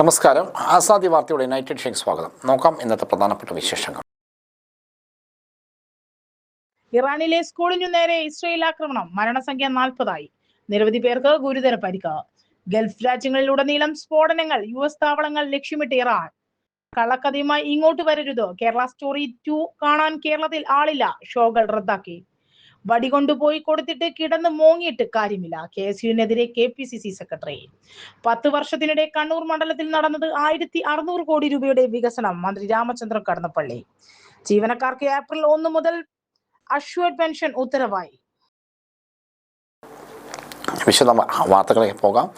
നമസ്കാരം. ആസാദി വാർത്തയുടെ United shake സ്വാഗതം. നോക്കാം ഇന്നത്തെ പ്രധാനപ്പെട്ട വിശേഷങ്ങൾ. ഇറാനിലെ സ്കൂളിനു നേരെ ഇസ്രയേൽ ആക്രമണം, മരണസംഖ്യ 40ആയി. നിരവധി പേർക്ക് ഗുരുതര പരിക്ക്. ഗൾഫ് രാജ്യങ്ങളിലുടനീളം സ്ഫോടനങ്ങൾ, US താവളങ്ങൾ ലക്ഷ്യമിട്ട് ഇറാൻ. കള്ളക്കഥയുമായി ഇങ്ങോട്ട് വരരുത്, കേരള സ്റ്റോറി 2 കാണാൻ കേരളത്തിൽ ആളില്ല, ഷോകൾ റദ്ദാക്കി. വടികൊണ്ടുപോയി കൊടുത്തിട്ട് കിടന്ന് മോങ്ങിയിട്ട് കാര്യമില്ല, KSUവിനെതിരെ KPCC സെക്രട്ടറി. 10 വർഷത്തിനിടെ കണ്ണൂർ മണ്ഡലത്തിൽ നടന്നത് 1600 കോടി രൂപയുടെ വികസനം, മന്ത്രി രാമചന്ദ്രൻ കടന്നപ്പള്ളി. ജീവനക്കാർക്ക് ഏപ്രിൽ 1 മുതൽ അഷ്വർഡ് പെൻഷൻ ഉത്തരവായി. വിശദ വാർത്തകളിലേക്ക് പോകാം.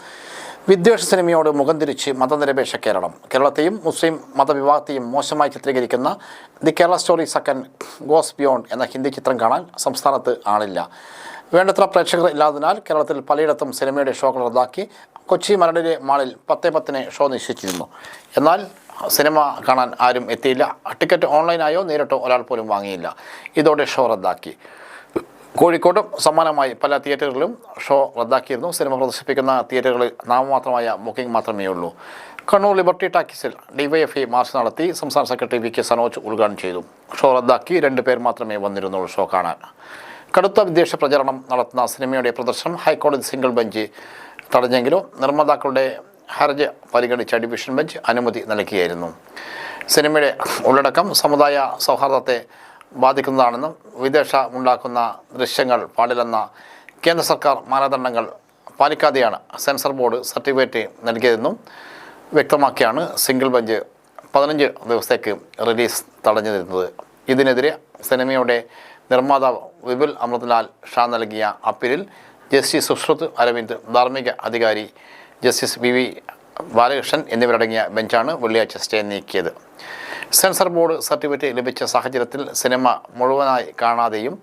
വിദ്വേഷ സിനിമയോട് മുഖം തിരിച്ച് മതനിരപേക്ഷ കേരളം. കേരളത്തെയും മുസ്ലിം മതവിഭാഗത്തെയും മോശമായി ചിത്രീകരിക്കുന്ന the Kerala story second goes beyond എന്ന ഹിന്ദി ചിത്രം കാണാൻ സംസ്ഥാനത്ത് ആളില്ല. വേണ്ടത്ര പ്രേക്ഷകർ ഇല്ലാത്തതിനാൽ കേരളത്തിൽ പലയിടത്തും സിനിമയുടെ ഷോകൾ റദ്ദാക്കി. കൊച്ചി മരടിലെ മാളിൽ 10:10 ഷോ നിശ്ചയിച്ചിരുന്നു. എന്നാൽ സിനിമ കാണാൻ ആരും എത്തിയില്ല. ടിക്കറ്റ് ഓൺലൈനായോ നേരിട്ടോ ഒരാൾ പോലും വാങ്ങിയില്ല. ഇതോടെ ഷോ റദ്ദാക്കി. കോഴിക്കോടും സമാനമായി പല തിയേറ്ററുകളിലും ഷോ റദ്ദാക്കിയിരുന്നു. സിനിമ പ്രദർശിപ്പിക്കുന്ന തിയേറ്ററുകളിൽ നാമമാത്രമായ ബുക്കിംഗ് മാത്രമേ ഉള്ളൂ. കണ്ണൂർ ലിബർട്ടി ടാക്കീസിൽ DYFI മാർച്ച് നടത്തി. സംസ്ഥാന സെക്രട്ടറി VK സനോജ് ഉദ്ഘാടനം ചെയ്തു. ഷോ റദ്ദാക്കി. 2 പേർ മാത്രമേ വന്നിരുന്നുള്ളൂ ഷോ കാണാൻ. കടുത്ത വിദ്വേഷ പ്രചരണം നടത്തുന്ന സിനിമയുടെ പ്രദർശനം ഹൈക്കോടതി സിംഗിൾ ബെഞ്ച് തടഞ്ഞെങ്കിലും നിർമ്മാതാക്കളുടെ ഹർജി പരിഗണിച്ച ഡിവിഷൻ ബെഞ്ച് അനുമതി നൽകിയായിരുന്നു. സിനിമയുടെ ഉള്ളടക്കം സമുദായ സൗഹാർദ്ദത്തെ ബാധിക്കുന്നതാണെന്നും വിദ്വേഷമുണ്ടാക്കുന്ന ദൃശ്യങ്ങൾ പാടില്ലെന്ന കേന്ദ്ര സർക്കാർ മാനദണ്ഡങ്ങൾ പാലിക്കാതെയാണ് സെൻസർ ബോർഡ് സർട്ടിഫിക്കറ്റ് നൽകിയതെന്നും വ്യക്തമാക്കിയാണ് സിംഗിൾ ബെഞ്ച് 15 ദിവസത്തേക്ക് റിലീസ് തടഞ്ഞിരുന്നത്. ഇതിനെതിരെ സിനിമയുടെ നിർമ്മാതാവ് വിപുൽ അമൃത്ലാൽ ഷാ നൽകിയ അപ്പീലിൽ ജസ്റ്റിസ് സുശ്രുത് അരവിന്ദ്, ധാർമ്മിക അധികാരി ജസ്റ്റിസ് VV ബാലകൃഷ്ണൻ എന്നിവരടങ്ങിയ ബെഞ്ചാണ് വെള്ളിയാഴ്ച സ്റ്റേ നീക്കിയത്. സെൻസർ ബോർഡ് സർട്ടിഫിക്കറ്റ് ലഭിച്ച സാഹചര്യത്തിൽ സിനിമ മുഴുവനായി കാണാതെയും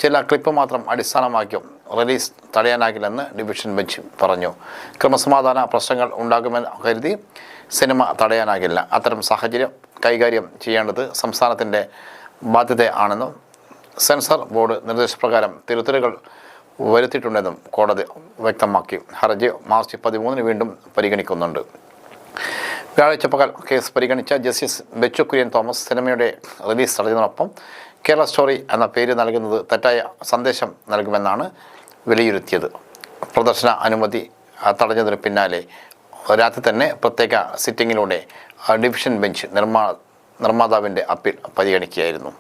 ചില ക്ലിപ്പ് മാത്രം അടിസ്ഥാനമാക്കിയും റിലീസ് തടയാനാകില്ലെന്ന് ഡിവിഷൻ ബെഞ്ച് പറഞ്ഞു. ക്രമസമാധാന പ്രശ്നങ്ങൾ ഉണ്ടാകുമെന്ന് കരുതി സിനിമ തടയാനാകില്ല. അത്തരം സാഹചര്യം കൈകാര്യം ചെയ്യേണ്ടത് സംസ്ഥാനത്തിൻ്റെ ബാധ്യതയാണെന്നും സെൻസർ ബോർഡ് നിർദ്ദേശപ്രകാരം തിരുത്തലുകൾ വരുത്തിയിട്ടുണ്ടെന്നും കോടതി വ്യക്തമാക്കി. ഹർജി മാർച്ച് 13 വീണ്ടും പരിഗണിക്കുന്നുണ്ട്. വ്യാഴാഴ്ച പകൽ കേസ് പരിഗണിച്ച ജസ്റ്റിസ് ബെച്ചു കുര്യൻ തോമസ് സിനിമയുടെ റിലീസ് തടയുന്നതിനൊപ്പം കേരള സ്റ്റോറി എന്ന പേര് നൽകുന്നത് തെറ്റായ സന്ദേശം നൽകുമെന്നാണ് വിലയിരുത്തിയത്. പ്രദർശന അനുമതി തടഞ്ഞതിന് പിന്നാലെ രാത്രി തന്നെ പ്രത്യേക സിറ്റിങ്ങിലൂടെ ഡിവിഷൻ ബെഞ്ച് നിർമ്മാതാവിൻ്റെ അപ്പീൽ പരിഗണിക്കുകയായിരുന്നു.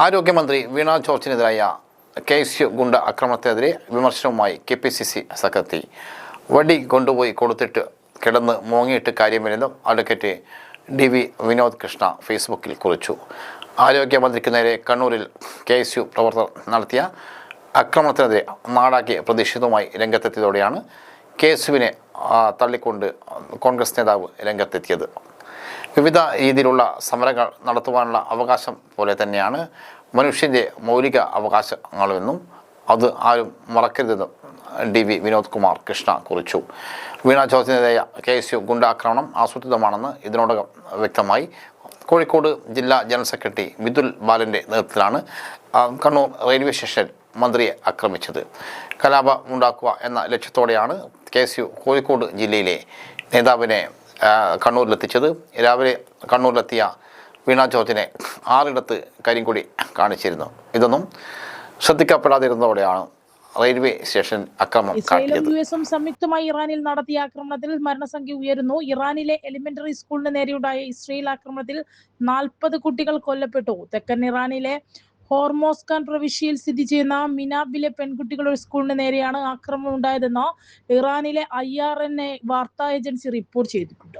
ആരോഗ്യമന്ത്രി വീണ ജോർജിനെതിരായ KSU ഗുണ്ട ആക്രമണത്തിനെതിരെ വിമർശനവുമായി KPCC സെക്രട്ടറി. വടി കൊണ്ടുപോയി കൊടുത്തിട്ട് കിടന്ന് മോങ്ങിയിട്ട് കാര്യമില്ലെന്നും അഡ്വക്കേറ്റ് DV വിനോദ് കൃഷ്ണ ഫേസ്ബുക്കിൽ കുറിച്ചു. ആരോഗ്യമന്ത്രിക്ക് നേരെ കണ്ണൂരിൽ KSU പ്രവർത്തകർ നടത്തിയ ആക്രമണത്തിനെതിരെ നാടാക്കിയ പ്രതിഷേധവുമായി രംഗത്തെത്തിയതോടെയാണ് KSUവിനെ തള്ളിക്കൊണ്ട് കോൺഗ്രസ് നേതാവ് രംഗത്തെത്തിയത്. വിവിധ രീതിയിലുള്ള സമരങ്ങൾ നടത്തുവാനുള്ള അവകാശം പോലെ തന്നെയാണ് മനുഷ്യൻ്റെ മൗലിക അവകാശങ്ങളുമെന്നും അത് ആരും മറക്കരുതെന്നും DV വിനോദ് കുമാർ കൃഷ്ണ കുറിച്ചു. വീണ ജോർജിനെതിരായ KSU ഗുണ്ടാക്രമണം ആസൂത്രിതമാണെന്ന് ഇതിനോടകം വ്യക്തമായി. കോഴിക്കോട് ജില്ലാ ജനറൽ സെക്രട്ടറി വിതുൽ ബാലൻ്റെ നേതൃത്വത്തിലാണ് കണ്ണൂർ റെയിൽവേ സ്റ്റേഷൻ മന്ത്രിയെ ആക്രമിച്ചത്. കലാപം ഉണ്ടാക്കുക എന്ന ലക്ഷ്യത്തോടെയാണ് KSU കോഴിക്കോട് ജില്ലയിലെ നേതാവിനെ കണ്ണൂരിലെത്തിച്ചത്. രാവിലെ കണ്ണൂരിലെത്തിയ വീണ ജോർജിനെ 6 ഇടത്ത് കരിങ്കൊടി കാണിച്ചിരുന്നു. ഇതൊന്നും ശ്രദ്ധിക്കപ്പെടാതിരുന്നതോടെയാണ് റെയിൽവേ സ്റ്റേഷൻ ആക്രമണം കാട്ടിയത്. US സംയുക്തമായി ഇറാനിൽ നടത്തിയ ആക്രമണത്തിൽ മരണസംഖ്യ ഉയരുന്നു. ഇറാനിലെ എലിമെന്ററി സ്കൂളിന് നേരെയുണ്ടായ ഇസ്രയേൽ ആക്രമണത്തിൽ 40 കുട്ടികൾ കൊല്ലപ്പെട്ടു. തെക്കൻ ഇറാനിലെ ഹോർമോസ്ഖാൻ പ്രവിശ്യയിൽ സ്ഥിതി ചെയ്യുന്ന മിനാബിലെ പെൺകുട്ടികളുടെ സ്കൂളിന് നേരെയാണ് ആക്രമണം ഉണ്ടായതെന്ന് ഇറാനിലെ IRNA വാർത്താ ഏജൻസി റിപ്പോർട്ട് ചെയ്തിട്ടുണ്ട്.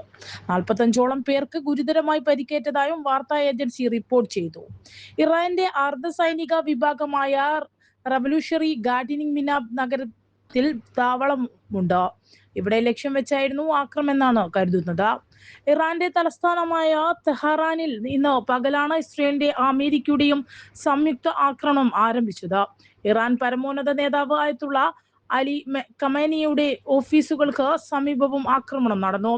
45ഓളം പേർക്ക് ഗുരുതരമായി പരിക്കേറ്റതായും വാർത്താ ഏജൻസി റിപ്പോർട്ട് ചെയ്തു. ഇറാന്റെ അർദ്ധസൈനിക വിഭാഗമായ റവല്യൂഷണറി ഗാർഡിനിങ് മിനാബ് നഗരത്തിൽ താവളമുണ്ട്. ഇവിടെ ലക്ഷ്യം വെച്ചായിരുന്നു ആക്രമണമെന്നാണ് കരുതുന്നത്. ഇറാന്റെ തലസ്ഥാനമായ തെഹ്റാനിൽ ഇന്ന് പകലാണ് ഇസ്രയേലിന്റെ അമേരിക്കയുടെയും സംയുക്ത ആക്രമണം ആരംഭിച്ചത്. ഇറാൻ പരമോന്നത നേതാവ് ആയത്തുള്ള അലി ഖമേനിയുടെ ഓഫീസുകൾക്ക് സമീപവും ആക്രമണം നടന്നു.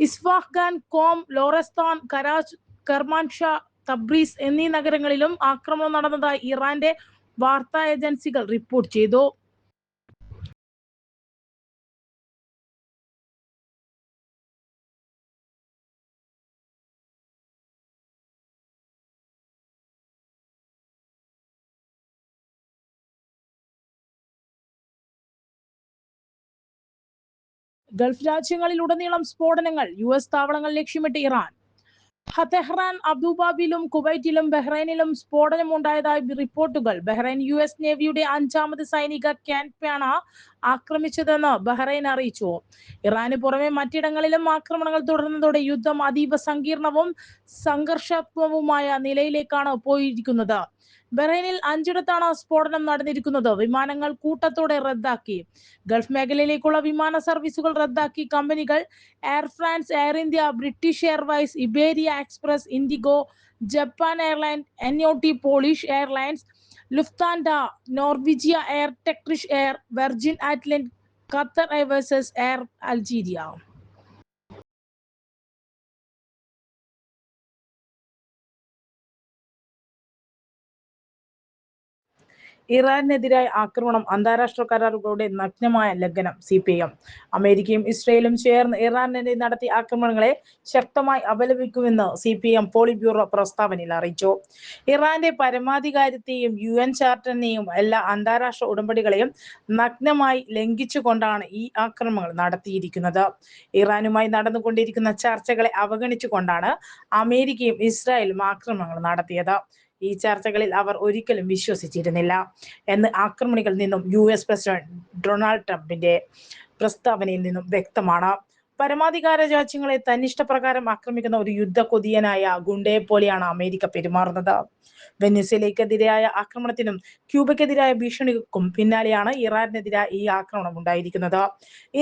ഇസ്ഫഹാൻ, കോം, ലോറസ്താൻ, കരാച്ച്, കർമാൻഷാ, തബ്രീസ് എന്നീ നഗരങ്ങളിലും ആക്രമണം നടന്നതായി ഇറാന്റെ വാർത്താ ഏജൻസികൾ റിപ്പോർട്ട് ചെയ്തു. ഗൾഫ് രാജ്യങ്ങളിലുടനീളം സ്ഫോടനങ്ങൾ. US താവളങ്ങൾ ലക്ഷ്യമിട്ട് ഇറാൻ. ടെഹ്റാൻ, അബുദാബിയിലും കുവൈറ്റിലും ബഹ്റൈനിലും സ്ഫോടനമുണ്ടായതായി റിപ്പോർട്ടുകൾ. ബഹ്റൈൻ US നേവിയുടെ 5ാമത് സൈനിക ക്യാമ്പാണ് ആക്രമിച്ചതെന്ന് ബഹ്റൈൻ അറിയിച്ചു. ഇറാന് പുറമെ മറ്റിടങ്ങളിലും ആക്രമണങ്ങൾ തുടർന്നതോടെ യുദ്ധം അതീവ സങ്കീർണവും സംഘർഷാത്മകവുമായ നിലയിലേക്കാണ് പോയിരിക്കുന്നത്. ബഹ്റൈനിൽ 5ഇടത്താണ് സ്ഫോടനം നടന്നിരിക്കുന്നത്. വിമാനങ്ങൾ കൂട്ടത്തോടെ റദ്ദാക്കി. ഗൾഫ് മേഖലയിലേക്കുള്ള വിമാന സർവീസുകൾ റദ്ദാക്കി കമ്പനികൾ. Air France, air India, British airways, Iberia express, IndiGo, Japan airlines, NOT Polish airlines, Lufthansa, Norwegian air, Turkish air, Virgin island, Qatar airways, air Algeria. ഇറാനെതിരായ ആക്രമണം അന്താരാഷ്ട്ര കരാറുകളുടെ നഗ്നമായ ലംഘനം. CPIM. അമേരിക്കയും ഇസ്രയേലും ചേർന്ന് ഇറാനെതിരെ നടത്തിയ ആക്രമണങ്ങളെ ശക്തമായി അപലപിക്കുമെന്ന് CPIM പോളിറ്റ് ബ്യൂറോ പ്രസ്താവനയിൽ അറിയിച്ചു. ഇറാന്റെ പരമാധികാരത്തെയും UN ചാർട്ടറിനെയും എല്ലാ അന്താരാഷ്ട്ര ഉടമ്പടികളെയും നഗ്നമായി ലംഘിച്ചുകൊണ്ടാണ് ഈ ആക്രമണങ്ങൾ നടത്തിയിരിക്കുന്നത്. ഇറാനുമായി നടന്നുകൊണ്ടിരിക്കുന്ന ചർച്ചകളെ അവഗണിച്ചുകൊണ്ടാണ് അമേരിക്കയും ഇസ്രായേലും ആക്രമണങ്ങൾ നടത്തിയത്. ഈ ചർച്ചകളിൽ അവർ ഒരിക്കലും വിശ്വസിച്ചിരുന്നില്ല എന്ന് ആക്രമണികളിൽ നിന്നും US പ്രസിഡന്റ് ഡൊണാൾഡ് ട്രംപിന്റെ പ്രസ്താവനയിൽ നിന്നും വ്യക്തമാണ്. പരമാധികാര രാജ്യങ്ങളെ തന്നിഷ്ടപ്രകാരം ആക്രമിക്കുന്ന ഒരു യുദ്ധക്കൊതിയനായ ഗുണ്ടയെ പോലെയാണ് അമേരിക്ക പെരുമാറുന്നത്. വെനസ്വേലയ്ക്കെതിരായ ആക്രമണത്തിനും ക്യൂബയ്ക്കെതിരായ ഭീഷണിക്കും പിന്നാലെയാണ് ഇറാനെതിരായ ഈ ആക്രമണം ഉണ്ടായിരിക്കുന്നത്.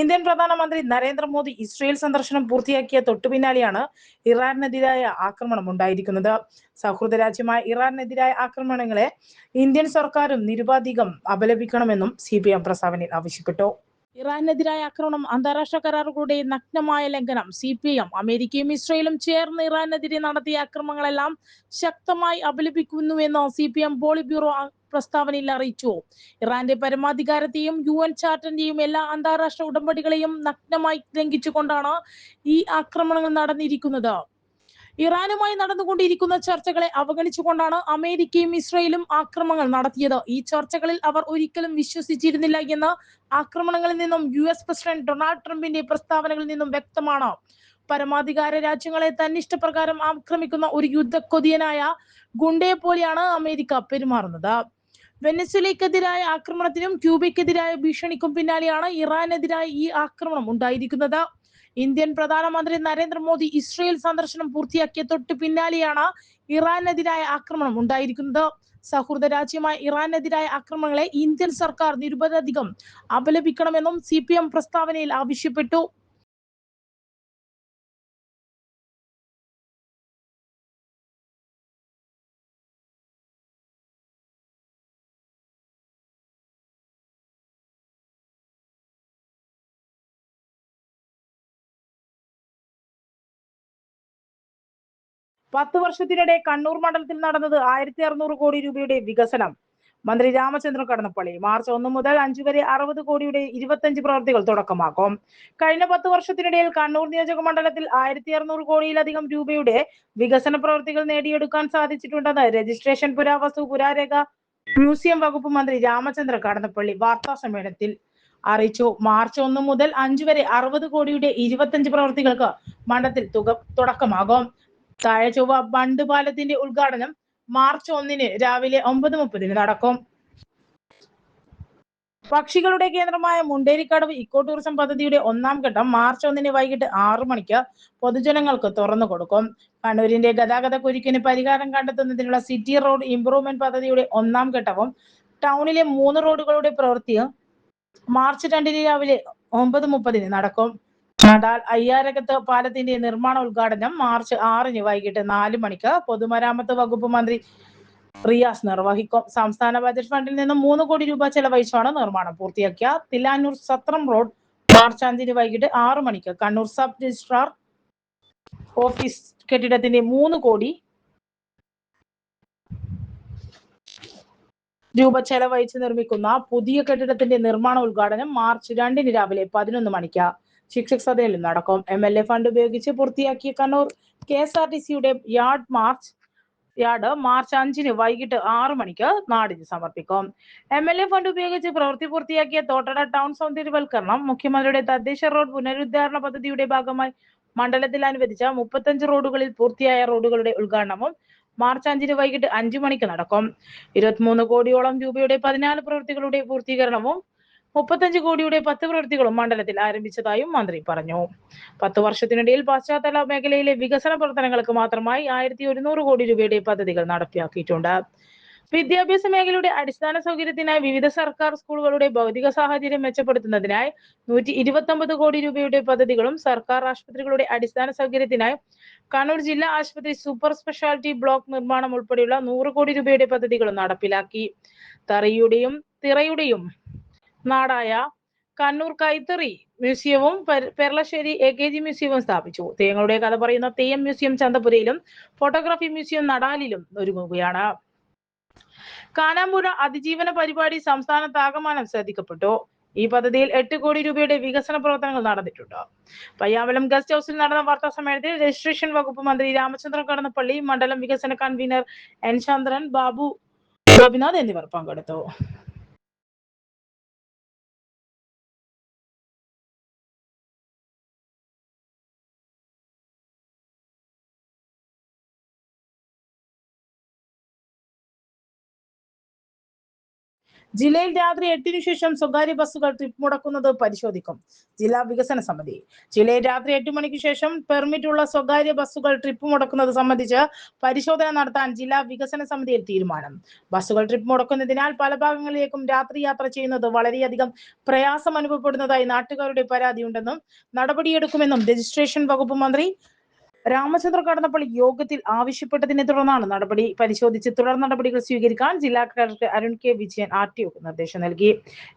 ഇന്ത്യൻ പ്രധാനമന്ത്രി നരേന്ദ്രമോദി ഇസ്രയേൽ സന്ദർശനം പൂർത്തിയാക്കിയ തൊട്ടു പിന്നാലെയാണ് ഇറാനെതിരായ ആക്രമണം ഉണ്ടായിരിക്കുന്നത്. സൗഹൃദ രാജ്യമായ ഇറാനെതിരായ ആക്രമണങ്ങളെ ഇന്ത്യൻ സർക്കാരും നിരുപാധികം അപലപിക്കണമെന്നും CPIM പ്രസ്താവനയിൽ ആവശ്യപ്പെട്ടു. ഇറാനെതിരായ ആക്രമണം അന്താരാഷ്ട്ര കരാറുകളുടെ നഗ്നമായ ലംഘനം. CPIM. അമേരിക്കയും ഇസ്രയേലും ചേർന്ന് ഇറാനെതിരെ നടത്തിയ ആക്രമണങ്ങളെല്ലാം ശക്തമായി അപലപിക്കുന്നുവെന്ന് CPIM പോളിറ്റ് ബ്യൂറോ പ്രസ്താവനയിൽ അറിയിച്ചു. ഇറാന്റെ പരമാധികാരത്തെയും UN ചാർട്ടറിന്റെയും എല്ലാ അന്താരാഷ്ട്ര ഉടമ്പടികളെയും നഗ്നമായി ലംഘിച്ചുകൊണ്ടാണ് ഈ ആക്രമണങ്ങൾ നടന്നിരിക്കുന്നത്. ഇറാനുമായി നടന്നുകൊണ്ടിരിക്കുന്ന ചർച്ചകളെ അവഗണിച്ചുകൊണ്ടാണ് അമേരിക്കയും ഇസ്രയേലും ആക്രമണങ്ങൾ നടത്തിയത്. ഈ ചർച്ചകളിൽ അവർ ഒരിക്കലും വിശ്വസിച്ചിരുന്നില്ല എന്ന് ആക്രമണങ്ങളിൽ നിന്നും US പ്രസിഡന്റ് ഡൊണാൾഡ് ട്രംപിന്റെ പ്രസ്താവനകളിൽ നിന്നും വ്യക്തമാണ്. പരമാധികാര രാജ്യങ്ങളെ തന്നിഷ്ടപ്രകാരം ആക്രമിക്കുന്ന ഒരു യുദ്ധക്കൊതിയനായ ഗുണ്ടയെ പോലെയാണ് അമേരിക്ക പെരുമാറുന്നത്. വെനസ്വേലയ്ക്കെതിരായ ആക്രമണത്തിനും ക്യൂബയ്ക്കെതിരായ ഭീഷണിക്കും പിന്നാലെയാണ് ഇറാനെതിരായ ഈ ആക്രമണം ഉണ്ടായിരിക്കുന്നത്. ഇന്ത്യൻ പ്രധാനമന്ത്രി നരേന്ദ്രമോദി ഇസ്രയേൽ സന്ദർശനം പൂർത്തിയാക്കിയ തൊട്ടു പിന്നാലെയാണ് ഇറാനെതിരായ ആക്രമണം ഉണ്ടായിരിക്കുന്നത്. സൗഹൃദ രാജ്യമായ ഇറാനെതിരായ ആക്രമണങ്ങളെ ഇന്ത്യൻ സർക്കാർ നിരുപാധികം അപലപിക്കണമെന്നും CPIM പ്രസ്താവനയിൽ ആവശ്യപ്പെട്ടു. വർഷത്തിനിടെ കണ്ണൂർ മണ്ഡലത്തിൽ നടന്നത് 1600 കോടി രൂപയുടെ വികസനം. മന്ത്രി രാമചന്ദ്രൻ കടന്നപ്പള്ളി. മാർച്ച് 1 മുതൽ 5 വരെ 60 കോടിയുടെ 25 പ്രവൃത്തികൾ തുടക്കമാക്കും. കഴിഞ്ഞ 10 വർഷത്തിനിടയിൽ കണ്ണൂർ നിയോജക മണ്ഡലത്തിൽ 1600 കോടിയിലധികം രൂപയുടെ വികസന പ്രവൃത്തികൾ നേടിയെടുക്കാൻ സാധിച്ചിട്ടുണ്ടെന്ന് രജിസ്ട്രേഷൻ, പുരാവസ്തു, പുരാരേഖ, മ്യൂസിയം വകുപ്പ് മന്ത്രി രാമചന്ദ്രൻ കടന്നപ്പള്ളി വാർത്താ സമ്മേളനത്തിൽ അറിയിച്ചു. മാർച്ച് 1 മുതൽ 5 വരെ 60 കോടിയുടെ 25 പ്രവൃത്തികൾക്ക് മണ്ഡലത്തിൽ തുടക്കമാകും. താഴെചൊവ്വ ബണ്ട് പാലത്തിന്റെ ഉദ്ഘാടനം മാർച്ച് 1 രാവിലെ 9:30 നടക്കും. പക്ഷികളുടെ കേന്ദ്രമായ മുണ്ടേരിക്കടവ് ഇക്കോ ടൂറിസം പദ്ധതിയുടെ 1ാം ഘട്ടം മാർച്ച് 1 വൈകിട്ട് 6 മണിക്ക് പൊതുജനങ്ങൾക്ക് തുറന്നു കൊടുക്കും. കണ്ണൂരിന്റെ ഗതാഗത കുരുക്കിന് പരിഹാരം കണ്ടെത്തുന്നതിനുള്ള സിറ്റി റോഡ് ഇംപ്രൂവ്മെന്റ് പദ്ധതിയുടെ 1ാം ഘട്ടവും ടൗണിലെ 3 റോഡുകളുടെ പ്രവൃത്തിയും മാർച്ച് 2 രാവിലെ 9:30 നടക്കും. നാടാൽ അയ്യാരകത്ത് പാലത്തിന്റെ നിർമ്മാണ ഉദ്ഘാടനം മാർച്ച് 6 വൈകിട്ട് 4 മണിക്ക് പൊതുമരാമത്ത് വകുപ്പ് മന്ത്രി റിയാസ് നിർവഹിക്കും. സംസ്ഥാന ബജറ്റ് ഫണ്ടിൽ നിന്നും 3 കോടി രൂപ ചെലവഴിച്ചാണ് നിർമ്മാണം പൂർത്തിയാക്കിയ തിലാന്നൂർ സത്രം റോഡ് മാർച്ച് 5 വൈകിട്ട് 6 മണിക്ക് കണ്ണൂർ സബ് രജിസ്ട്രാർ ഓഫീസ് കെട്ടിടത്തിന്റെ 3 കോടി രൂപ ചെലവഴിച്ച് നിർമ്മിക്കുന്ന പുതിയ കെട്ടിടത്തിന്റെ നിർമ്മാണ ഉദ്ഘാടനം മാർച്ച് 2 രാവിലെ 11 മണിക്ക് ശിക്ഷക് സദനിൽ നടക്കും. MLA ഫണ്ട് ഉപയോഗിച്ച് പൂർത്തിയാക്കിയ കണ്ണൂർ KSRTCയുടെ യാർഡ് മാർച്ച് യാർഡ് മാർച്ച് 5 വൈകിട്ട് 6 മണിക്ക് നാടിന് സമർപ്പിക്കും. MLA ഫണ്ട് ഉപയോഗിച്ച് പ്രവൃത്തി പൂർത്തിയാക്കിയ തോട്ടട ടൗൺ സൗന്ദര്യവൽക്കരണം മുഖ്യമന്ത്രിയുടെ തദ്ദേശ റോഡ് പുനരുദ്ധാരണ പദ്ധതിയുടെ ഭാഗമായി മണ്ഡലത്തിൽ അനുവദിച്ച 35 റോഡുകളിൽ പൂർത്തിയായ റോഡുകളുടെ ഉദ്ഘാടനവും മാർച്ച് 5 വൈകിട്ട് 5 മണിക്ക് നടക്കും. 23 കോടിയോളം രൂപയുടെ 14 പ്രവൃത്തികളുടെ പൂർത്തീകരണവും 35 കോടിയുടെ 10 പ്രവൃത്തികളും മണ്ഡലത്തിൽ ആരംഭിച്ചതായും മന്ത്രി പറഞ്ഞു. 10 വർഷത്തിനിടയിൽ പശ്ചാത്തല മേഖലയിലെ വികസന പ്രവർത്തനങ്ങൾക്ക് മാത്രമായി 1100 കോടി രൂപയുടെ പദ്ധതികൾ നടപ്പിലാക്കിയിട്ടുണ്ട്. വിദ്യാഭ്യാസ മേഖലയുടെ അടിസ്ഥാന സൗകര്യത്തിനായി വിവിധ സർക്കാർ സ്കൂളുകളുടെ ഭൗതിക സാഹചര്യം മെച്ചപ്പെടുത്തുന്നതിനായി 129 കോടി രൂപയുടെ പദ്ധതികളും സർക്കാർ ആശുപത്രികളുടെ അടിസ്ഥാന സൗകര്യത്തിനായി കണ്ണൂർ ജില്ലാ ആശുപത്രി സൂപ്പർ സ്പെഷ്യാലിറ്റി ബ്ലോക്ക് നിർമ്മാണം ഉൾപ്പെടെയുള്ള 100 കോടി രൂപയുടെ പദ്ധതികളും നടപ്പിലാക്കി. തറയുടെയും തിറയുടെയും നാടായ കണ്ണൂർ കൈത്തറി മ്യൂസിയവും പെർളശ്ശേരി AKG മ്യൂസിയവും സ്ഥാപിച്ചു. തെയ്യങ്ങളുടെ കഥ പറയുന്ന തെയ്യം മ്യൂസിയം ചന്തപുരയിലും ഫോട്ടോഗ്രാഫി മ്യൂസിയം നടാലിലും ഒരുങ്ങുകയാണ്. കാനാമ്പുഴ അതിജീവന പരിപാടി സംസ്ഥാനത്താകമാനം ശ്രദ്ധിക്കപ്പെട്ടു. ഈ പദ്ധതിയിൽ 8 കോടി രൂപയുടെ വികസന പ്രവർത്തനങ്ങൾ നടന്നിട്ടുണ്ട്. പയ്യാമ്പലം ഗസ്റ്റ് ഹൌസിൽ നടന്ന വാർത്താ സമ്മേളനത്തിൽ രജിസ്ട്രേഷൻ വകുപ്പ് മന്ത്രി രാമചന്ദ്രൻ കടന്നപ്പള്ളി, മണ്ഡലം വികസന കൺവീനർ N ചന്ദ്രൻ, ബാബു ഗോപിനാഥ് എന്നിവർ പങ്കെടുത്തു. ജില്ലയിൽ രാത്രി 8 ശേഷം സ്വകാര്യ ബസ്സുകൾ ട്രിപ്പ് മുടക്കുന്നത് പരിശോധിക്കും. ജില്ലാ വികസന സമിതി. ജില്ലയിൽ രാത്രി 8 മണിക്ക് ശേഷം പെർമിറ്റ് ഉള്ള സ്വകാര്യ ബസ്സുകൾ ട്രിപ്പ് മുടക്കുന്നത് സംബന്ധിച്ച് പരിശോധന നടത്താൻ ജില്ലാ വികസന സമിതിയിൽ തീരുമാനം. ബസ്സുകൾ ട്രിപ്പ് മുടക്കുന്നതിനാൽ പല ഭാഗങ്ങളിലേക്കും രാത്രി യാത്ര ചെയ്യുന്നത് വളരെയധികം പ്രയാസം അനുഭവപ്പെടുന്നതായി നാട്ടുകാരുടെ പരാതിയുണ്ടെന്നും നടപടിയെടുക്കുമെന്നും രജിസ്ട്രേഷൻ വകുപ്പ് മന്ത്രി രാമചന്ദ്ര കടന്നപ്പള്ളി യോഗത്തിൽ ആവശ്യപ്പെട്ടതിനെ തുടർന്നാണ് നടപടി. പരിശോധിച്ച് തുടർ നടപടികൾ സ്വീകരിക്കാൻ ജില്ലാ കളക്ടർ അരുൺ K. വിജയൻ RTOക്ക് നിർദ്ദേശം നൽകി.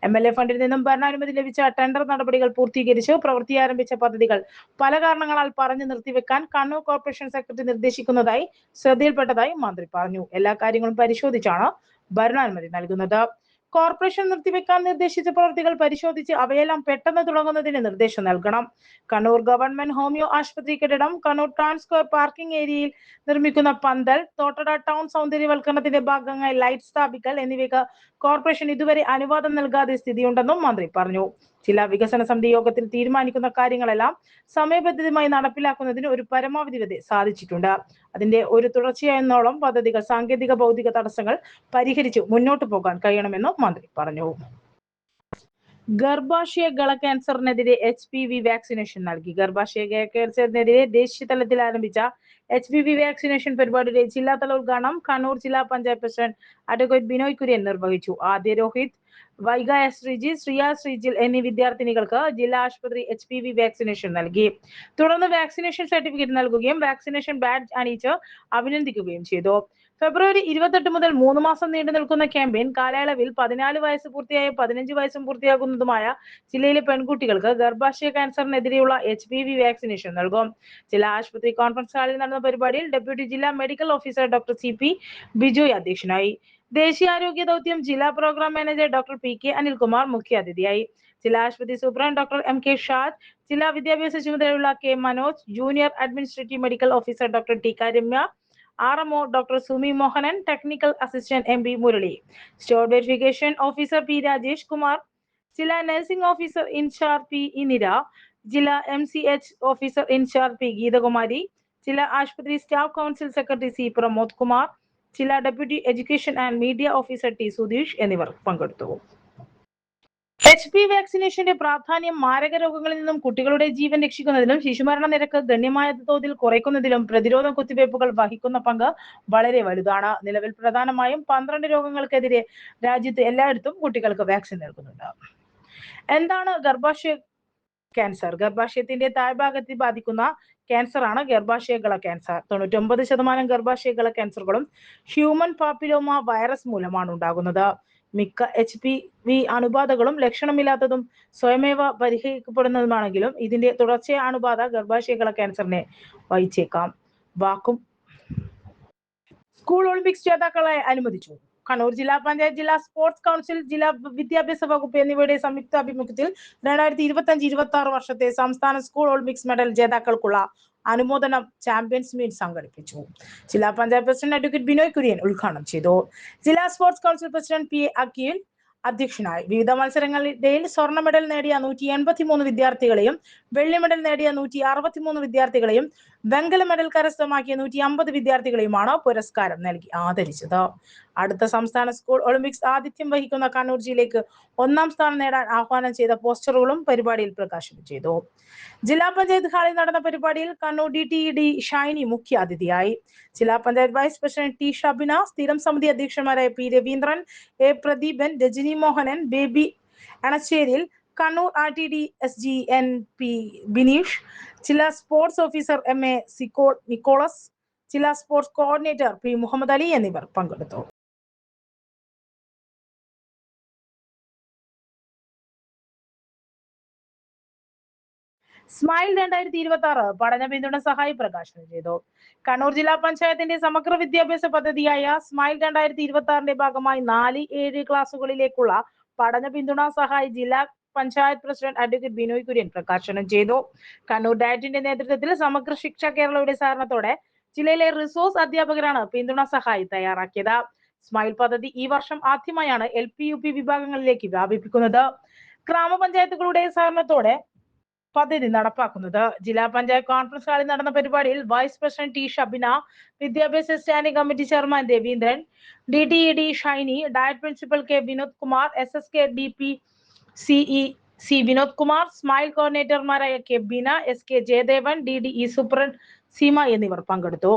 MLA ഫണ്ടിൽ നിന്നും ഭരണാനുമതി ലഭിച്ച ടെൻഡർ നടപടികൾ പൂർത്തീകരിച്ച് പ്രവൃത്തി ആരംഭിച്ച പദ്ധതികൾ പല കാരണങ്ങളാൽ പറഞ്ഞു നിർത്തിവെക്കാൻ കണ്ണൂർ കോർപ്പറേഷൻ സെക്രട്ടറി നിർദ്ദേശിക്കുന്നതായി ശ്രദ്ധയിൽപ്പെട്ടതായി മന്ത്രി പറഞ്ഞു. എല്ലാ കാര്യങ്ങളും പരിശോധിച്ചാണ് ഭരണാനുമതി നൽകുന്നത്. കോർപ്പറേഷൻ നിർത്തിവെക്കാൻ നിർദ്ദേശിച്ച പ്രവൃത്തികൾ പരിശോധിച്ച് അവയെല്ലാം പെട്ടെന്ന് തുടങ്ങുന്നതിന് നിർദ്ദേശം നൽകണം. കണ്ണൂർ ഗവൺമെന്റ് ഹോമിയോ ആശുപത്രി കെട്ടിടം, കണ്ണൂർ ടൗൺ സ്ക്വയർ പാർക്കിംഗ് ഏരിയയിൽ നിർമ്മിക്കുന്ന പന്തൽ, തോട്ടട ടൗൺ സൗന്ദര്യവൽക്കരണത്തിന്റെ ഭാഗമായി ലൈറ്റ് സ്ഥാപിക്കൽ എന്നിവയ്ക്ക് കോർപ്പറേഷൻ ഇതുവരെ അനുവാദം നൽകാതെ സ്ഥിതിയുണ്ടെന്നും മന്ത്രി പറഞ്ഞു. ജില്ലാ വികസന സമിതി യോഗത്തിൽ തീരുമാനിക്കുന്ന കാര്യങ്ങളെല്ലാം സമയബന്ധിതമായി നടപ്പിലാക്കുന്നതിന് ഒരു പരമാവധി വരെ സാധിച്ചിട്ടുണ്ട്. അതിന്റെ ഒരു തുടർച്ചയെന്നോളം പദ്ധതികൾ സാങ്കേതിക ഭൗതിക തടസ്സങ്ങൾ പരിഹരിച്ച് മുന്നോട്ട് പോകാൻ കഴിയണമെന്നും മന്ത്രി പറഞ്ഞു. ഗർഭാശയ ഗള ക്യാൻസറിനെതിരെ HPV വാക്സിനേഷൻ നൽകി. ഗർഭാശയ ഗള ക്യാൻസറിനെതിരെ ദേശീയ തലത്തിൽ ആരംഭിച്ച HPV വാക്സിനേഷൻ പരിപാടിയുടെ ജില്ലാതല ഉദ്ഘാടനം കണ്ണൂർ ജില്ലാ പഞ്ചായത്ത് പ്രസിഡന്റ് അഡ്വക്കേറ്റ് ബിനോയ് കുര്യൻ നിർവഹിച്ചു. ആദ്യ രോഹിത്, വൈഗ SRG, ശ്രിയ ശ്രീജിൽ എന്നീ വിദ്യാർത്ഥിനികൾക്ക് ജില്ലാ ആശുപത്രി HPV വാക്സിനേഷൻ നൽകി. തുടർന്ന് വാക്സിനേഷൻ സർട്ടിഫിക്കറ്റ് നൽകുകയും വാക്സിനേഷൻ ബാഡ്ജ് അണിയിച്ച് അഭിനന്ദിക്കുകയും ചെയ്തു. ഫെബ്രുവരി 28 മുതൽ 3 മാസം നീണ്ടു നിൽക്കുന്ന ക്യാമ്പയിൻ കാലയളവിൽ 14 വയസ്സ് പൂർത്തിയായ 15 വയസ്സും പൂർത്തിയാകുന്നതുമായ ജില്ലയിലെ പെൺകുട്ടികൾക്ക് ഗർഭാശയ ക്യാൻസറിനെതിരെയുള്ള HPV വാക്സിനേഷൻ നൽകും. ജില്ലാ ആശുപത്രി കോൺഫറൻസ് ഹാളിൽ നടന്ന പരിപാടിയിൽ ഡെപ്യൂട്ടി ജില്ലാ medical officer doctor CP Bijoy അധ്യക്ഷനായി. ദേശീയാരോഗ്യ ദൗത്യം ജില്ലാ programme manager doctor PK Anilkumar മുഖ്യാതിഥിയായി. ജില്ലാ ആശുപത്രി സൂപ്രണ്ട് ഡോക്ടർ MK ഷാജ്, ജില്ലാ വിദ്യാഭ്യാസ ചുമതലയുള്ള K Manoj, junior administrative medical officer doctor TK Ramya, RMO doctor Sumi Mohanan, technical assistant MB Murali, store verification officer P Rajesh Kumar, ജില്ലാ nursing officer incharge P Indira, ജില്ലാ MCH officer incharge P Geethakumari, ജില്ലാ ആശുപത്രി staff council secretary C Pramod Kumar, ജില്ലാ deputy education and media officer T Sudheesh എന്നിവർ പങ്കെടുത്തു. HPV വാക്സിനേഷന്റെ പ്രാധാന്യം മാരക രോഗങ്ങളിൽ നിന്നും കുട്ടികളുടെ ജീവൻ രക്ഷിക്കുന്നതിലും ശിശുമരണ നിരക്ക് ഗണ്യമായ തോതിൽ കുറയ്ക്കുന്നതിലും പ്രതിരോധ കുത്തിവയ്പ്പുകൾ വഹിക്കുന്ന പങ്ക് വളരെ വലുതാണ്. നിലവിൽ പ്രധാനമായും 12 രോഗങ്ങൾക്കെതിരെ രാജ്യത്ത് എല്ലായിടത്തും കുട്ടികൾക്ക് വാക്സിൻ നൽകുന്നുണ്ട്. എന്താണ് ഗർഭാശയ ക്യാൻസർ? ഗർഭാശയത്തിന്റെ താഴ്ഭാഗത്തെ ബാധിക്കുന്ന ക്യാൻസർ ആണ് ഗർഭാശയ ഗള ക്യാൻസർ. 99% ഗർഭാശയ ഗള ക്യാൻസറുകളും ഹ്യൂമൻ പാപ്പിലോമ വൈറസ് മൂലമാണ് ഉണ്ടാകുന്നത്. മിക്ക HPV അണുബാധകളും ലക്ഷണമില്ലാത്തതും സ്വയമേവ പരിഹരിക്കപ്പെടുന്നതുമാണെങ്കിലും ഇതിന്റെ തുടർച്ചയായ അണുബാധ ഗർഭാശയ ഗള ക്യാൻസറിനെ വഹിച്ചേക്കാം. സ്കൂൾ ഒളിമ്പിക്സ് ജേതാക്കളെ അനുമോദിച്ചു. കണ്ണൂർ ജില്ലാ പഞ്ചായത്ത്, ജില്ലാ സ്പോർട്സ് കൗൺസിൽ, ജില്ലാ വിദ്യാഭ്യാസ വകുപ്പ് എന്നിവയുടെ സംയുക്ത ആഭിമുഖ്യത്തിൽ 2025-26 വർഷത്തെ സംസ്ഥാന സ്കൂൾ ഒളിമ്പിക്സ് മെഡൽ ജേതാക്കൾക്കുള്ള അനുമോദനം ചാമ്പ്യൻസ് മീറ്റ് സംഘടിപ്പിച്ചു. ജില്ലാ പഞ്ചായത്ത് പ്രസിഡന്റ് അഡ്വക്കേറ്റ് ബിനോയ് കുര്യൻ ഉദ്ഘാടനം ചെയ്തു. ജില്ലാ sports council president P A Akhil അധ്യക്ഷനായി. വിവിധ മത്സരങ്ങളിടയിൽ സ്വർണ്ണ മെഡൽ നേടിയ 183 വിദ്യാർത്ഥികളെയും വെള്ളി മെഡൽ നേടിയ 163 വിദ്യാർത്ഥികളെയും വെങ്കല മെഡൽ കരസ്ഥമാക്കിയ 150 വിദ്യാർത്ഥികളെയുമാണ് പുരസ്കാരം നൽകി ആദരിച്ചത്. അടുത്ത സംസ്ഥാന സ്കൂൾ ഒളിമ്പിക്സ് ആതിഥ്യം വഹിക്കുന്ന കണ്ണൂർ ജില്ലയ്ക്ക് 1ാം സ്ഥാനം നേടാൻ ആഹ്വാനം ചെയ്ത പോസ്റ്ററുകളും പരിപാടിയിൽ പ്രകാശനം ചെയ്തു. ജില്ലാ പഞ്ചായത്ത് ഹാളിൽ നടന്ന പരിപാടിയിൽ കണ്ണൂർ DTED ഷൈനി മുഖ്യാതിഥിയായി. ജില്ലാ panchayat vice president T Shabina, സ്ഥിരം സമിതി അധ്യക്ഷന്മാരായ P Raveendran, A Pradeepan, Rajani Mohanan, Baby Anacheril, Kannur RTD SG NP Bineesh, ജില്ലാ സ്പോർട്സ് ഓഫീസർ MA നിക്കോളസ്, ജില്ലാ sports coordinator P Muhammad Ali എന്നിവർ പങ്കെടുത്തു. സ്മൈൽ 2026 പഠന പിന്തുണ സഹായി പ്രകാശനം ചെയ്തു. കണ്ണൂർ ജില്ലാ പഞ്ചായത്തിന്റെ സമഗ്ര വിദ്യാഭ്യാസ പദ്ധതിയായ സ്മൈൽ 2026ന്റെ ഭാഗമായി 4-7 ക്ലാസുകളിലേക്കുള്ള പഠന പിന്തുണ സഹായി ജില്ലാ പഞ്ചായത്ത് പ്രസിഡന്റ് അഡ്വക്കേറ്റ് ബിനോയ് കുര്യൻ പ്രകാശനം ചെയ്തു. കണ്ണൂർ ഡയറ്റിന്റെ നേതൃത്വത്തിൽ സമഗ്ര ശിക്ഷ കേരളയുടെ സഹകരണത്തോടെ ജില്ലയിലെ റിസോഴ്സ് അധ്യാപകരാണ് പിന്തുണ സഹായി തയ്യാറാക്കിയത്. സ്മൈൽ പദ്ധതി ഈ വർഷം ആദ്യമായാണ് LP UP വിഭാഗങ്ങളിലേക്ക് വ്യാപിപ്പിക്കുന്നത്. ഗ്രാമപഞ്ചായത്തുകളുടെ സഹകരണത്തോടെ പദ്ധതി നടപ്പാക്കുന്നത്. ജില്ലാ പഞ്ചായത്ത് കോൺഫറൻസ് ഹാളിൽ നടന്ന പരിപാടിയിൽ വൈസ് പ്രസിഡന്റ് ടി ഷബിന, വിദ്യാഭ്യാസ standing committee chairman Raveendran, DTED Shiny, diet principal K Vinod Kumar, SSK DP CE Vinod Kumar, smile കോർഡിനേറ്റർമാരായ K Beena, SK Jayadevan, DDE superintendent Seema എന്നിവർ പങ്കെടുത്തു.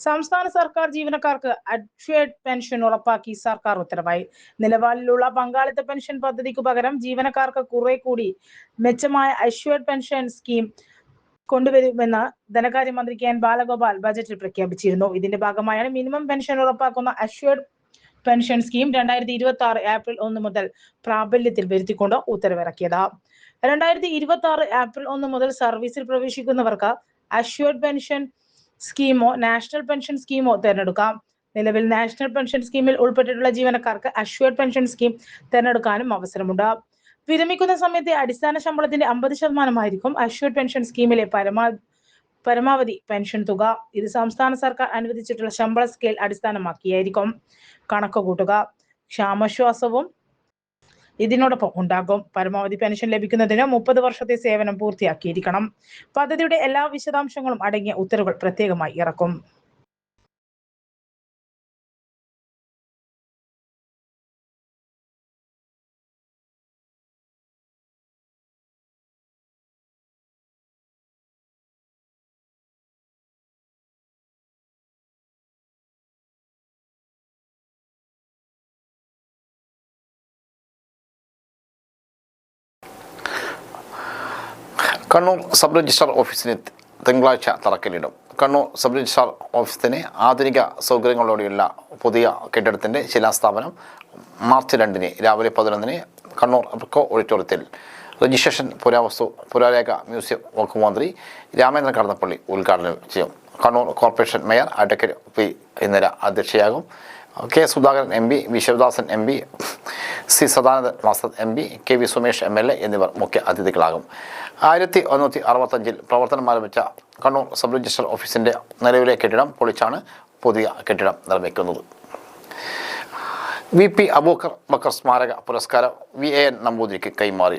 സംസ്ഥാന സർക്കാർ ജീവനക്കാർക്ക് അഷ്വേർഡ് പെൻഷൻ ഉറപ്പാക്കി സർക്കാർ ഉത്തരവായി. നിലവിലുള്ള പങ്കാളിത്ത പെൻഷൻ പദ്ധതിക്കു പകരം ജീവനക്കാർക്ക് കുറെ കൂടി മെച്ചമായ അഷ്വേർഡ് പെൻഷൻ സ്കീം കൊണ്ടുവരുമെന്ന് ധനകാര്യമന്ത്രി KN ബാലഗോപാൽ ബജറ്റിൽ പ്രഖ്യാപിച്ചിരുന്നു. ഇതിന്റെ ഭാഗമായാണ് മിനിമം പെൻഷൻ ഉറപ്പാക്കുന്ന അഷ്വേർഡ് പെൻഷൻ സ്കീം 2026 ഏപ്രിൽ 1 മുതൽ പ്രാബല്യത്തിൽ വരുത്തിക്കൊണ്ട് ഉത്തരവിറക്കിയത്. 2026 ഏപ്രിൽ 1 മുതൽ സർവീസിൽ പ്രവേശിക്കുന്നവർക്ക് അഷ്വേർഡ് പെൻഷൻ സ്കീമോ നാഷണൽ പെൻഷൻ സ്കീമോ തിരഞ്ഞെടുക്കാം. നിലവിൽ നാഷണൽ പെൻഷൻ സ്കീമിൽ ഉൾപ്പെട്ടിട്ടുള്ള ജീവനക്കാർക്ക് അഷ്വേർഡ് പെൻഷൻ സ്കീം തിരഞ്ഞെടുക്കാനും അവസരമുണ്ട്. വിരമിക്കുന്ന സമയത്തെ അടിസ്ഥാന ശമ്പളത്തിന്റെ 50% അഷ്വേർഡ് പെൻഷൻ സ്കീമിലെ പരമാവധി പെൻഷൻ തുക. ഇത് സംസ്ഥാന സർക്കാർ അനുവദിച്ചിട്ടുള്ള ശമ്പള സ്കെയിൽ അടിസ്ഥാനമാക്കിയായിരിക്കും കണക്ക് കൂട്ടുക. ക്ഷാമശ്വാസവും ഇതിനോടൊപ്പം ഉണ്ടാകും. പരമാവധി പെൻഷൻ ലഭിക്കുന്നതിന് 30 വർഷത്തെ സേവനം പൂർത്തിയാക്കിയിരിക്കണം. പദ്ധതിയുടെ എല്ലാ വിശദാംശങ്ങളും അടങ്ങിയ ഉത്തരവുകൾ പ്രത്യേകമായി ഇറക്കും. കണ്ണൂർ സബ് രജിസ്ട്രാർ ഓഫീസിന് തിങ്കളാഴ്ച തറക്കല്ലിടും. കണ്ണൂർ സബ് രജിസ്ട്രാർ ഓഫീസിന് ആധുനിക സൗകര്യങ്ങളോടെയുള്ള പുതിയ കെട്ടിടത്തിൻ്റെ ശിലാസ്ഥാപനം മാർച്ച് 2 രാവിലെ 11 കണ്ണൂർ അബ്കോ ഓഡിറ്റോറിയത്തിൽ രജിസ്ട്രേഷൻ പുരാരേഖ മ്യൂസിയം വകുപ്പ് മന്ത്രി രാമേന്ദ്രൻ കടന്നപ്പള്ളി ഉദ്ഘാടനം ചെയ്യും. Kannur corporation mayor advocate P Indira അധ്യക്ഷയാകും. K. Sudhakaran MP, V Sivadasan MP, C. Sadanandan master MP, KV Sumesh MLA എന്നിവർ മുഖ്യ അതിഥികളാകും. 1965 പ്രവർത്തനം ആരംഭിച്ച കണ്ണൂർ സബ് രജിസ്ട്രാർ ഓഫീസിൻ്റെ നിലവിലെ കെട്ടിടം പൊളിച്ചാണ് പുതിയ കെട്ടിടം നിർമ്മിക്കുന്നത്. VP അബൂബക്കർ ബക്കർ സ്മാരക പുരസ്കാരം VAN നമ്പൂതിരിക്ക് കൈമാറി.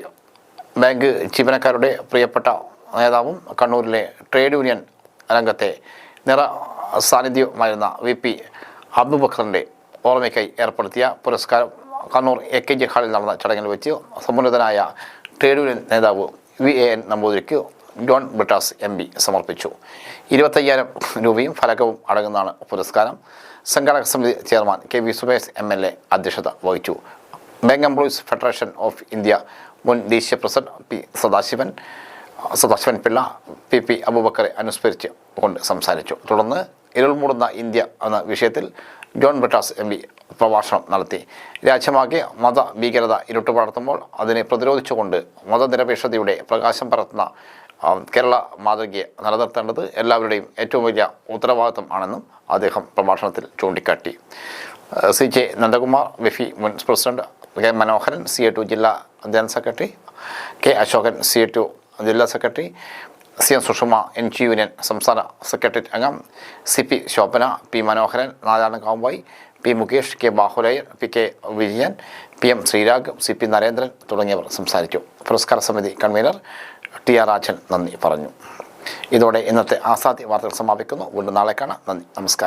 ബാങ്ക് ജീവനക്കാരുടെ പ്രിയപ്പെട്ട നേതാവും കണ്ണൂരിലെ ട്രേഡ് യൂണിയൻ രംഗത്തെ നിറ സാന്നിധ്യവുമായിരുന്ന VP അബൂബക്കറിൻ്റെ ഓർമ്മയ്ക്കായി ഏർപ്പെടുത്തിയ പുരസ്കാരം കണ്ണൂർ AKG ഹാളിൽ നടന്ന ചടങ്ങിൽ വെച്ച് സമുന്നതനായ ട്രേഡ് യൂണിയൻ നേതാവ് VAN നമ്പൂതിരിക്ക് ജോൺ ബ്രിട്ടാസ് MP സമർപ്പിച്ചു. 25,000 രൂപയും ഫലകവും അടങ്ങുന്നതാണ് പുരസ്കാരം. സംഘാടക സമിതി ചെയർമാൻ KV സുമേഷ് MLA അധ്യക്ഷത വഹിച്ചു. Bank employees federation of India മുൻ ദേശീയ president P Sadasivan Pillai PP അബൂബക്കറെ അനുസ്മരിച്ച് കൊണ്ട് സംസാരിച്ചു. തുടർന്ന് ഇരുൾ മൂടുന്ന ഇന്ത്യ എന്ന വിഷയത്തിൽ ജോൺ ബ്രിട്ടാസ് MP പ്രഭാഷണം നടത്തി. രാജ്യമാകെ മതഭീകരത ഇരുട്ടുപടർത്തുമ്പോൾ അതിനെ പ്രതിരോധിച്ചുകൊണ്ട് മതനിരപേക്ഷതയുടെ പ്രകാശം പരത്തുന്ന കേരള മാതൃകയെ നിലനിർത്തേണ്ടത് എല്ലാവരുടെയും ഏറ്റവും വലിയ ഉത്തരവാദിത്വം ആണെന്നും അദ്ദേഹം പ്രഭാഷണത്തിൽ ചൂണ്ടിക്കാട്ടി. CJ നന്ദകുമാർ WIFI മുൻ പ്രസിഡന്റ് K മനോഹരൻ CA2 ജില്ലാ general secretary, K Ashokan CA2 ജില്ലാ secretary, CM Sushama NG union സംസ്ഥാന സെക്രട്ടേറിയറ്റ് അംഗം, CP Shobhana, P Manoharan, Narayana Kavumbayi, P Mukesh, K Bahuleyan, PK Vijayan, PM Sreerag, CP Narendran തുടങ്ങിയവർ സംസാരിച്ചു. പുരസ്കാര സമിതി കൺവീനർ TR രാജൻ നന്ദി പറഞ്ഞു. ഇതോടെ ഇന്നത്തെ ആസാദി വാർത്തകൾ സമാപിക്കുന്നു. വീണ്ടും നാളെ കാണാം. നന്ദി, നമസ്കാരം.